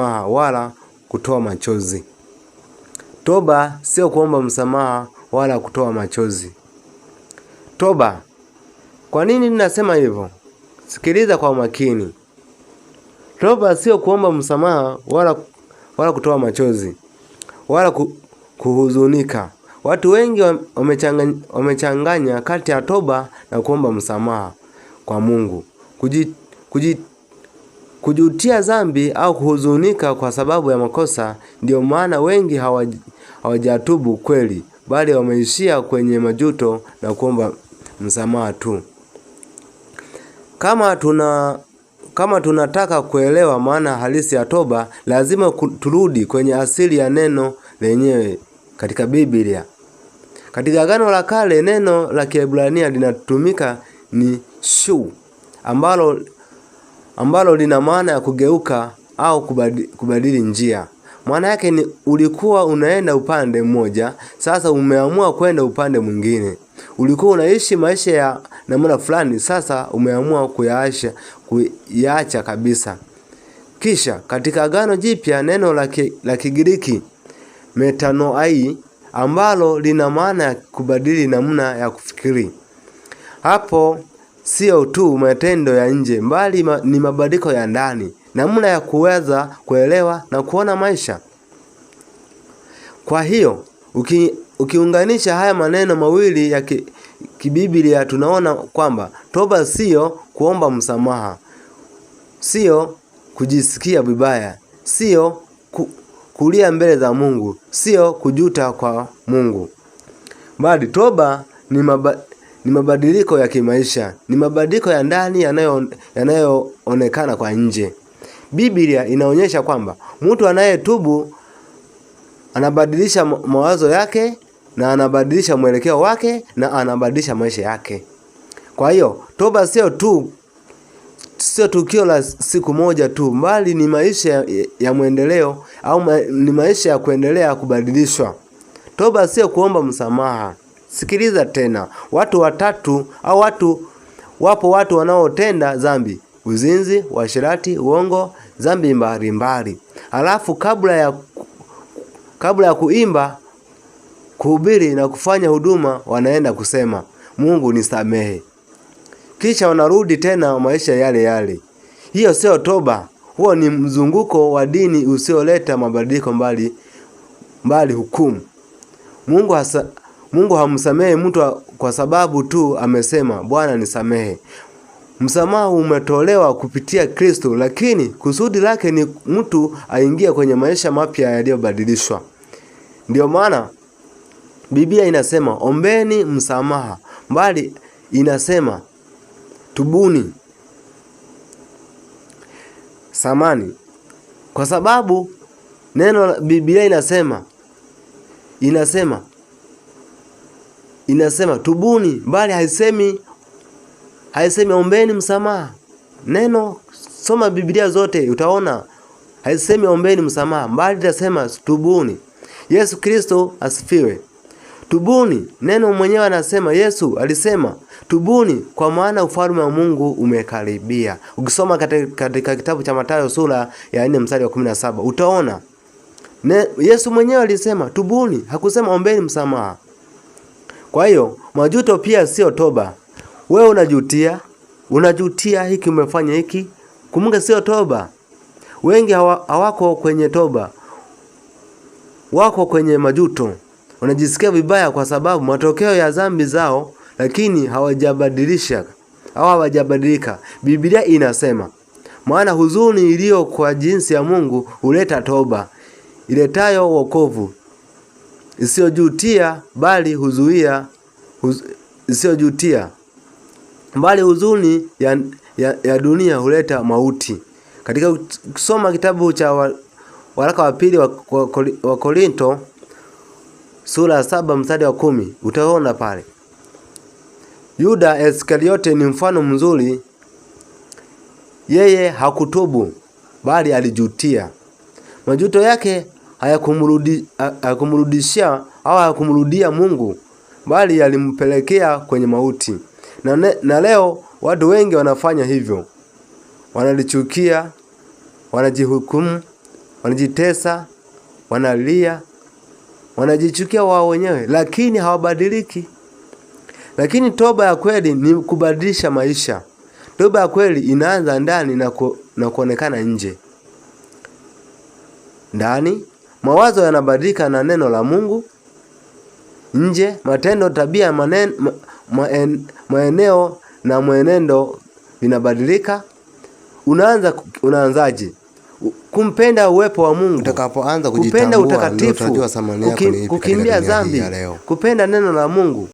wala kutoa machozi. Toba sio kuomba msamaha wala kutoa machozi. Toba. Kwa nini ninasema hivyo? Sikiliza kwa makini. Toba sio kuomba msamaha wala kutoa machozi wala kuhuzunika. Watu wengi wamechanganya kati ya toba na kuomba msamaha kwa Mungu. Kujutia dhambi au kuhuzunika kwa sababu ya makosa, ndio maana wengi hawajatubu kweli, bali wameishia kwenye majuto na kuomba msamaha tu. Kama tunataka kuelewa maana halisi ya toba, lazima turudi kwenye asili ya neno lenyewe katika Biblia. Katika Agano la Kale, neno la Kiebrania linatumika ni shu, ambalo lina maana ya kugeuka au kubadili njia. Maana yake ni ulikuwa unaenda upande mmoja, sasa umeamua kwenda upande mwingine. Ulikuwa unaishi maisha ya namna fulani, sasa umeamua kuyaacha kabisa. Kisha katika Agano Jipya, neno la Kigiriki metanoai, ambalo lina maana ya kubadili namna ya kufikiri. Hapo sio tu matendo ya nje, bali ni mabadiliko ya ndani, namna ya kuweza kuelewa na kuona maisha. Kwa hiyo ukiunganisha haya maneno mawili ya kibiblia, tunaona kwamba toba sio kuomba msamaha, sio kujisikia vibaya, sio kulia mbele za Mungu, sio kujuta kwa Mungu, bali toba ni mabadiliko ya kimaisha, ni mabadiliko ya ndani yanayoonekana kwa nje. Biblia inaonyesha kwamba mtu anayetubu anabadilisha mawazo yake, na anabadilisha mwelekeo wake, na anabadilisha maisha yake. Kwa hiyo toba sio tukio la siku moja tu, bali ni maisha ya mwendeleo, au ni maisha ya kuendelea kubadilishwa. Toba sio kuomba msamaha. Sikiliza tena. Wapo watu wanaotenda dhambi: uzinzi, uasherati, uongo, dhambi mbalimbali. Alafu kabla ya kuimba, kuhubiri na kufanya huduma, wanaenda kusema, Mungu nisamehe. Kisha wanarudi tena maisha yale yale. Hiyo sio toba. Huo ni mzunguko wa dini usioleta mabadiliko, mbali hukumu. Mungu hamsamehe mtu kwa sababu tu amesema Bwana nisamehe. Msamaha umetolewa kupitia Kristo, lakini kusudi lake ni mtu aingie kwenye maisha mapya yaliyobadilishwa. Ndio maana Biblia inasema ombeni msamaha, bali inasema tubuni. Samani. Kwa sababu neno la Biblia inasema tubuni, bali haisemi ombeni msamaha. Soma Biblia zote utaona haisemi ombeni msamaha, bali itasema tubuni. Yesu Kristo asifiwe. Tubuni. Neno mwenyewe anasema, Yesu alisema tubuni, kwa maana ufalme wa Mungu umekaribia. Ukisoma katika kitabu cha Mathayo sura ya 4 mstari wa 17 utaona Yesu mwenyewe alisema tubuni, hakusema ombeni msamaha. Kwa hiyo majuto pia sio toba. Wewe unajutia hiki, umefanya hiki, kumbe sio toba. Wengi hawako kwenye toba, wako kwenye majuto. Wanajisikia vibaya kwa sababu matokeo ya dhambi zao, lakini hawajabadilika. Biblia inasema, maana huzuni iliyo kwa jinsi ya Mungu huleta toba, iletayo wokovu, isiyojutia bali huzuni ya dunia huleta mauti. Katika kusoma kitabu cha waraka wa pili wa Korinto sura 7 mstari wa 10 utaona pale Yuda Iskariote ni mfano mzuri. Yeye hakutubu, bali alijutia. Majuto yake hayakumrudishia au hayakumrudia Mungu, bali yalimpelekea kwenye mauti. Na leo watu wengi wanafanya hivyo. Wanalichukia, wanajihukumu, wanajitesa, wanalia, wanajichukia wao wenyewe, lakini hawabadiliki. Lakini toba ya kweli ni kubadilisha maisha. Toba ya kweli inaanza ndani na kuonekana nje. Ndani, mawazo yanabadilika na neno la Mungu. Nje, matendo, tabia, maeneo na mwenendo vinabadilika. Unaanzaje? Kumpenda uwepo wa Mungu. Utakapoanza kupenda utakatifu, kukimbia dhambi, kupenda neno la Mungu.